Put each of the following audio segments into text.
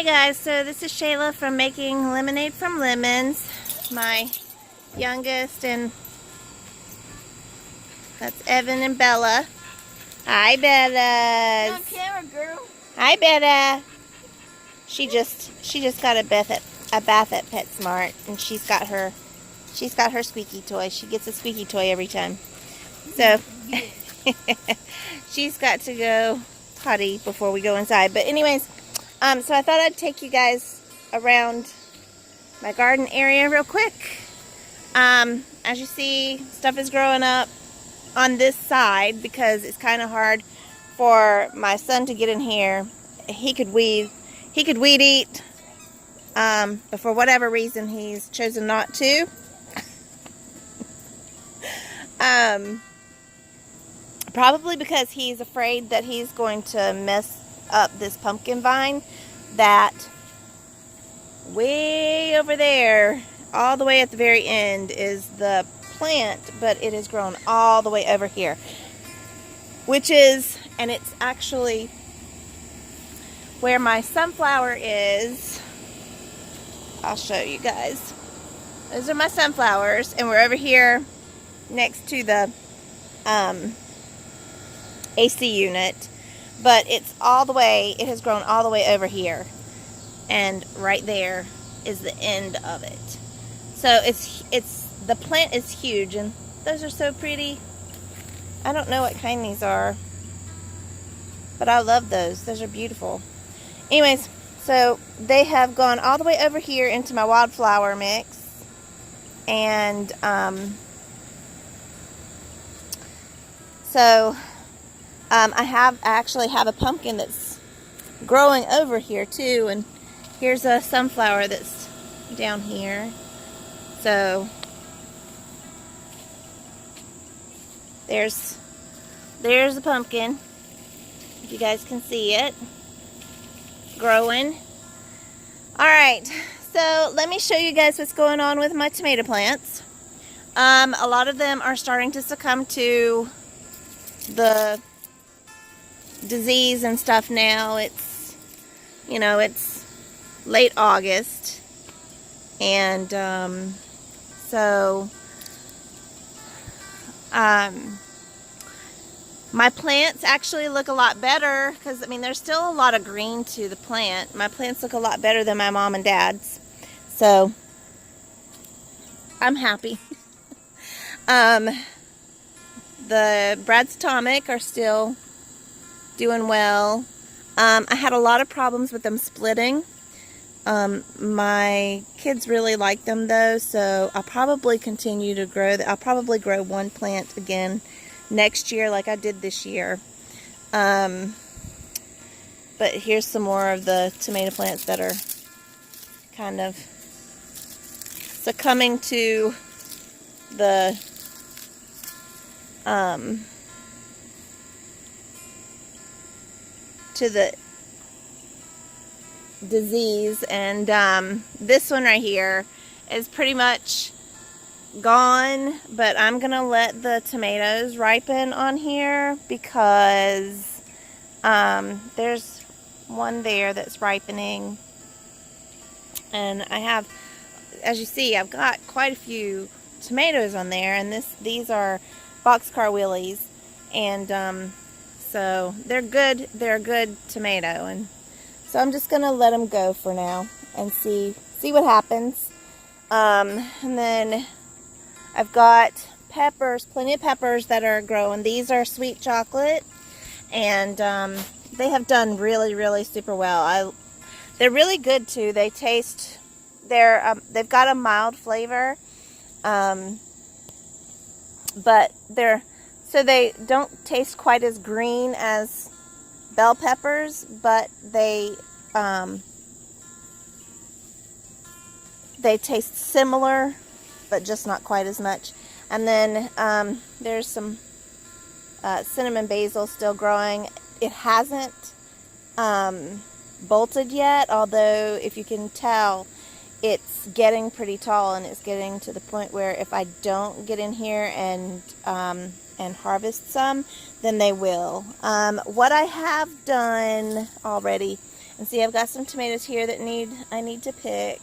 Hey guys, so this is Shayla from Making Lemonade from Lemons. My youngest, and that's Evan and Bella. Hi, Bella. On camera, girl. Hi, Bella. She just got a bath at PetSmart, and she's got her squeaky toy. She gets a squeaky toy every time. So she's got to go potty before we go inside. But anyways, so I thought I'd take you guys around my garden area real quick. As you see, stuff is growing up on this side because it's kind of hard for my son to get in here. He could weed eat, but for whatever reason he's chosen not to. Probably because he's afraid that he's going to mess up this pumpkin vine that way over there, all the way at the very end, is the plant, but it has grown all the way over here, and it's actually where my sunflower is. I'll show you guys. Those are my sunflowers, and we're over here next to the AC unit, but it has grown all the way over here, and right there is the end of it. So the plant is huge, and those are so pretty. I don't know what kind these are, but I love those. Those are beautiful. Anyways, so they have gone all the way over here into my wildflower mix, and I actually have a pumpkin that's growing over here too, and here's a sunflower that's down here. So there's the pumpkin, if you guys can see it growing. Alright, so let me show you guys what's going on with my tomato plants. A lot of them are starting to succumb to the disease and stuff now. It's late August, and my plants actually look a lot better, because there's still a lot of green to the plant. My plants look a lot better than my mom and dad's, so I'm happy. The Brad's Atomic are still doing well. I had a lot of problems with them splitting. My kids really like them though, so I'll probably continue to grow. I'll probably grow one plant again next year like I did this year. But here's some more of the tomato plants that are kind of succumbing to the disease, and this one right here is pretty much gone, but I'm gonna let the tomatoes ripen on here because there's one there that's ripening, and I have, as you see, I've got quite a few tomatoes on there, and these are boxcar willies, and so they're good. They're a good tomato, and so I'm just gonna let them go for now and see what happens. And then I've got peppers, plenty of peppers that are growing. These are sweet chocolate, and they have done really, really super well. They're really good too. They taste. They've got a mild flavor, but they don't taste quite as green as bell peppers, but they taste similar, but just not quite as much. And then there's some cinnamon basil still growing. It hasn't bolted yet, although if you can tell, it's getting pretty tall, and it's getting to the point where if I don't get in here and harvest some, then they will. What I have done already And see, I've got some tomatoes here that I need to pick,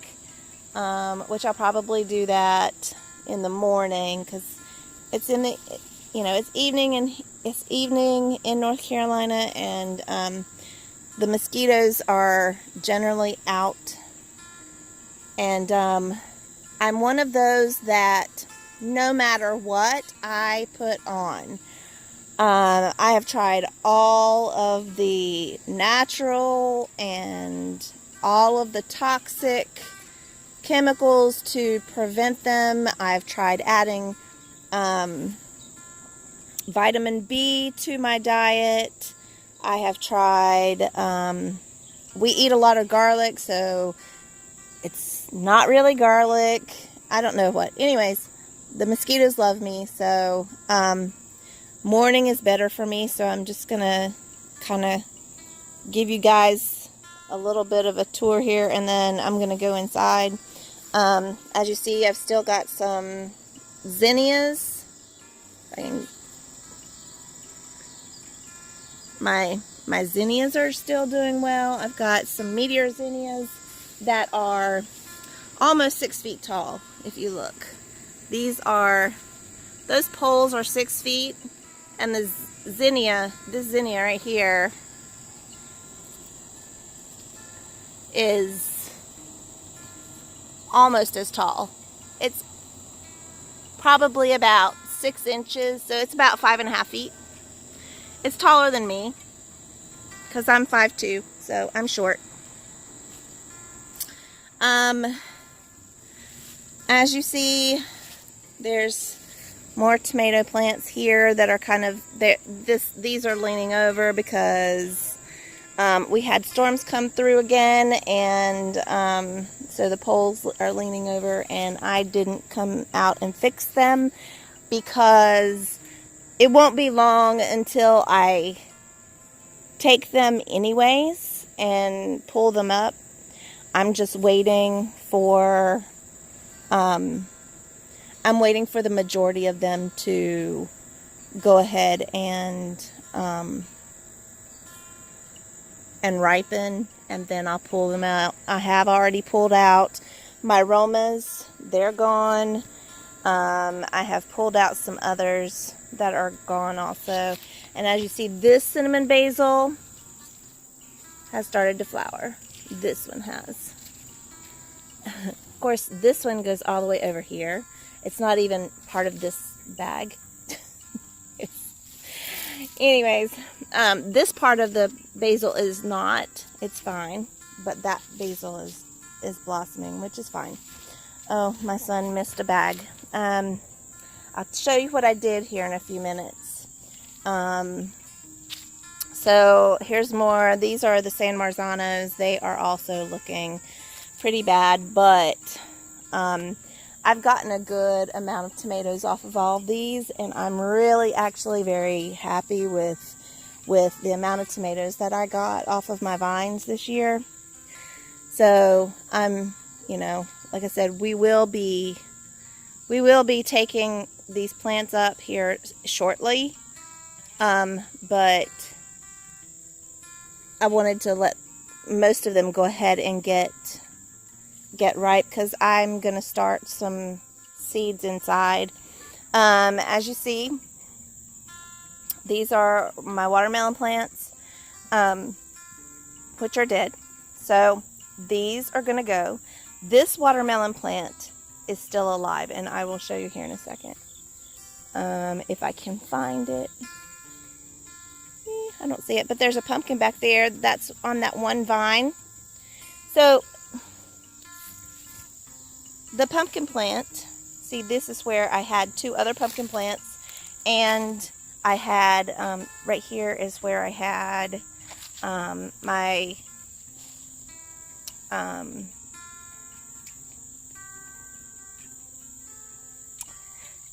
which I'll probably do that in the morning because it's in the, you know, it's evening in North Carolina, and the mosquitoes are generally out. And I'm one of those that no matter what I put on, I have tried all of the natural and all of the toxic chemicals to prevent them. I've tried adding vitamin B to my diet. I have tried, we eat a lot of garlic, so it's not really garlic. I don't know what. Anyways, the mosquitoes love me, so morning is better for me, so I'm just going to kind of give you guys a little bit of a tour here, and then I'm going to go inside. As you see, I've still got some zinnias. My zinnias are still doing well. I've got some meteor zinnias that are almost 6 feet tall, if you look. Those poles are 6 feet, and this zinnia right here is almost as tall. It's probably about 6 inches, so it's about 5.5 feet. It's taller than me because I'm 5'2", so I'm short. As you see, there's more tomato plants here that are kind of these are leaning over because we had storms come through again, and so the poles are leaning over, and I didn't come out and fix them because it won't be long until I take them anyways and pull them up. I'm just waiting for I'm waiting for the majority of them to go ahead and ripen, and then I'll pull them out. I have already pulled out my Romas. They're gone. I have pulled out some others that are gone also. And as you see, this cinnamon basil has started to flower. This one has. Of course, this one goes all the way over here. It's not even part of this bag. Anyways, this part of the basil is not. It's fine. But that basil is blossoming, which is fine. Oh, my son missed a bag. I'll show you what I did here in a few minutes. So here's more. These are the San Marzanos. They are also looking pretty bad, but I've gotten a good amount of tomatoes off of all of these, and I'm really actually very happy with the amount of tomatoes that I got off of my vines this year. So I'm, you know, like I said, we will be taking these plants up here shortly, but I wanted to let most of them go ahead and get ripe because I'm going to start some seeds inside. As you see, these are my watermelon plants, which are dead. So these are going to go. This watermelon plant is still alive, and I will show you here in a second. If I can find it. I don't see it, but there's a pumpkin back there that's on that one vine. So the pumpkin plant, see, this is where I had 2 other pumpkin plants, and I had right here is where I had my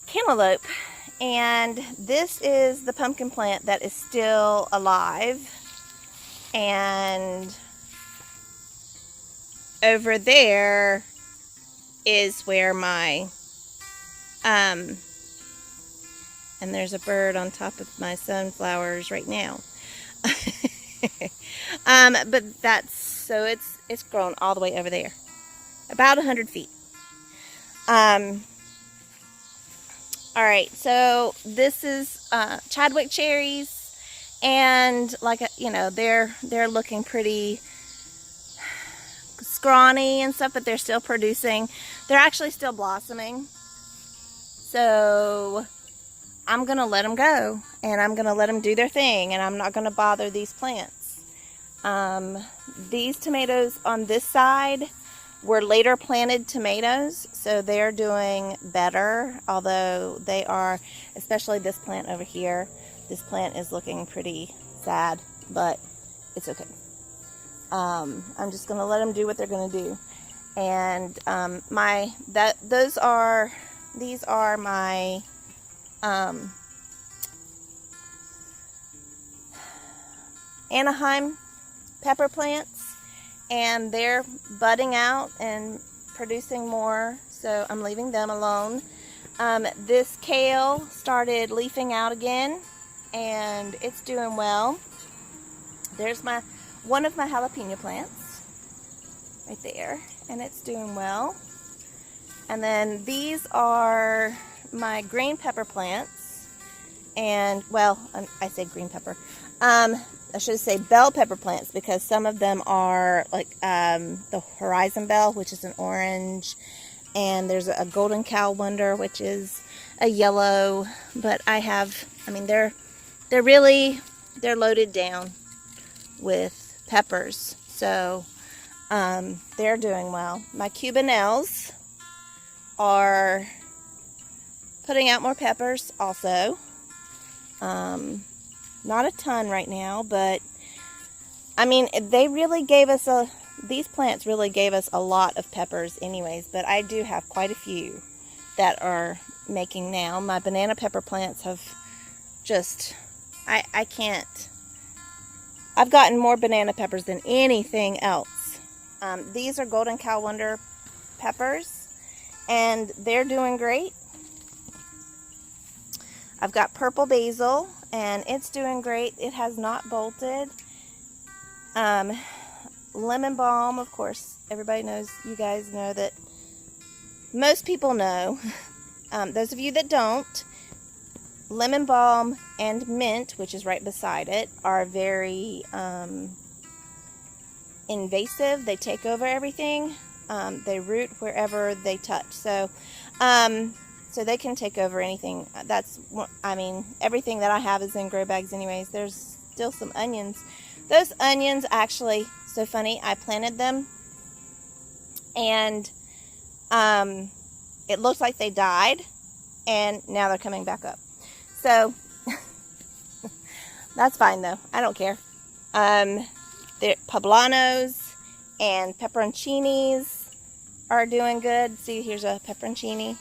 cantaloupe, and this is the pumpkin plant that is still alive, and over there is where my and there's a bird on top of my sunflowers right now. But that's so it's grown all the way over there, about 100 feet. All right, so this is Chadwick cherries, and like you know, they're looking pretty scrawny and stuff, but they're still producing. They're actually still blossoming. So I'm gonna let them go, and I'm gonna let them do their thing, and I'm not gonna bother these plants. These tomatoes on this side were later planted tomatoes, so they're doing better, although they are, especially this plant over here, this plant is looking pretty sad, but it's okay. I'm just gonna let them do what they're gonna do. And these are my Anaheim pepper plants, and they're budding out and producing more, so I'm leaving them alone. This kale started leafing out again, and it's doing well. There's one of my jalapeno plants right there, and it's doing well. And then these are my green pepper plants, and well, I say green pepper. I should say bell pepper plants, because some of them are like the horizon bell, which is an orange, and there's a golden cow wonder, which is a yellow. But they're loaded down with peppers, so they're doing well. My Cubanelles are putting out more peppers also. Not a ton right now, but I mean, these plants really gave us a lot of peppers anyways, but I do have quite a few that are making now. My banana pepper plants have just, I've gotten more banana peppers than anything else. These are golden cow wonder peppers, and they're doing great. I've got purple basil, and it's doing great. It has not bolted. Lemon balm, of course, everybody knows, you guys know that. Most people know. Those of you that don't, lemon balm and mint, which is right beside it, are very invasive. They take over everything. They root wherever they touch. So they can take over anything. Everything that I have is in grow bags anyways. There's still some onions. Those onions, actually, so funny, I planted them, and it looks like they died, and now they're coming back up. So that's fine though. I don't care. The poblanos and pepperoncinis are doing good. See, here's a pepperoncini.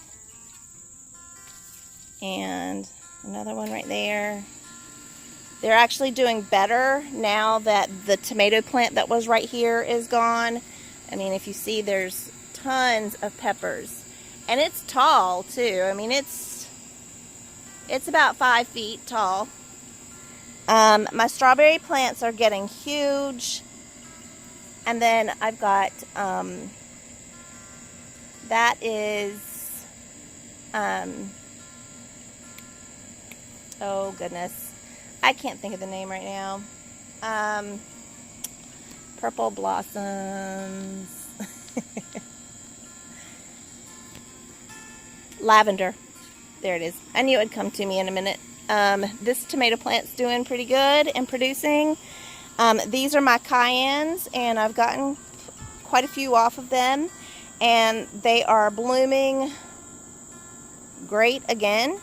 And another one right there. They're actually doing better now that the tomato plant that was right here is gone. I mean, if you see, there's tons of peppers. And it's tall too. I mean, it's about 5 feet tall. My strawberry plants are getting huge. And then I've got, that is, oh goodness, I can't think of the name right now. Purple blossoms. Lavender. There it is. I knew it would come to me in a minute. This tomato plant's doing pretty good and producing. These are my cayennes, and I've gotten quite a few off of them, and they are blooming great again.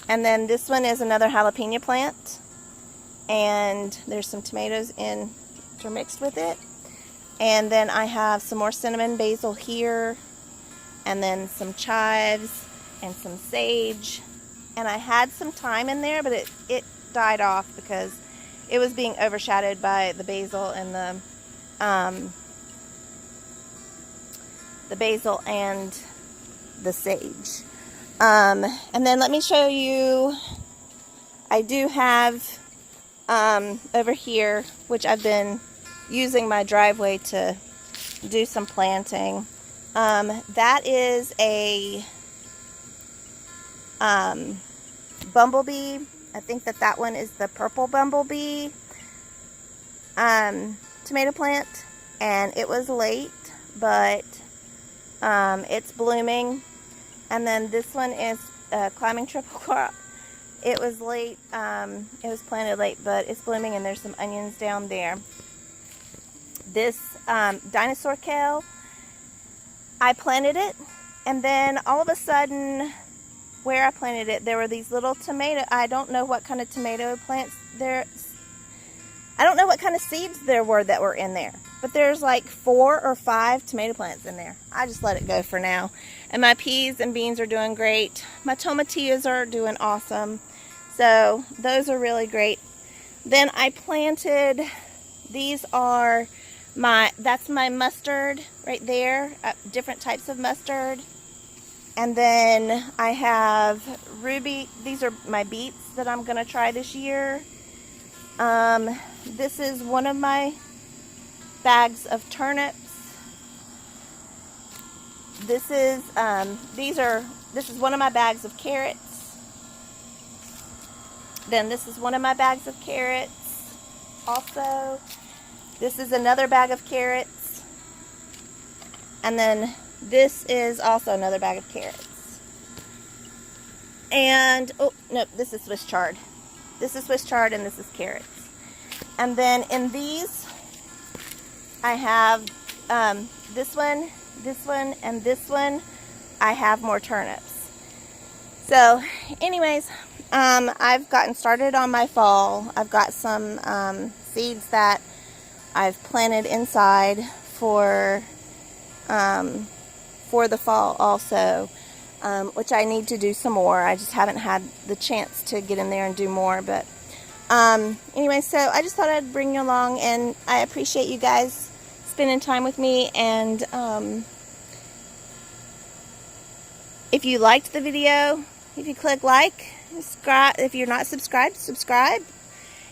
And then this one is another jalapeno plant, and there's some tomatoes intermixed with it. And then I have some more cinnamon basil here, and then some chives and some sage. And I had some thyme in there, but it died off because it was being overshadowed by the basil and the sage. And then let me show you, I do have over here, which I've been using my driveway to do some planting. That is a bumblebee. I think that one is the purple bumblebee tomato plant, and it was late, but it's blooming. And then this one is climbing triple crop. It was late, it was planted late, but it's blooming, and there's some onions down there. This dinosaur kale, I planted it, and then all of a sudden, where I planted it, there were these little tomato, I don't know what kind of tomato plants there, I don't know what kind of seeds there were that were in there, but there's like 4 or 5 tomato plants in there. I just let it go for now. And my peas and beans are doing great. My tomatillas are doing awesome. So those are really great. Then I planted, these are that's my mustard right there, different types of mustard. And then I have ruby, these are my beets that I'm gonna try this year. This is one of my bags of turnips. This is one of my bags of carrots. Then this is one of my bags of carrots also. This is another bag of carrots. And then this is also another bag of carrots. And, oh, no, this is Swiss chard. This is Swiss chard, and this is carrots. And then in these, I have this one, and this one. I have more turnips. So, anyways, I've gotten started on my fall. I've got some seeds that I've planted inside for the fall also, which I need to do some more. I just haven't had the chance to get in there and do more. But anyway, so I just thought I'd bring you along, and I appreciate you guys spending time with me. And if you liked the video, if you click like, subscribe. If you're not subscribed, subscribe.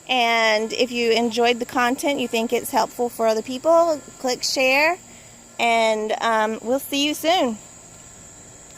And if you enjoyed the content, you think it's helpful for other people, click share. And we'll see you soon.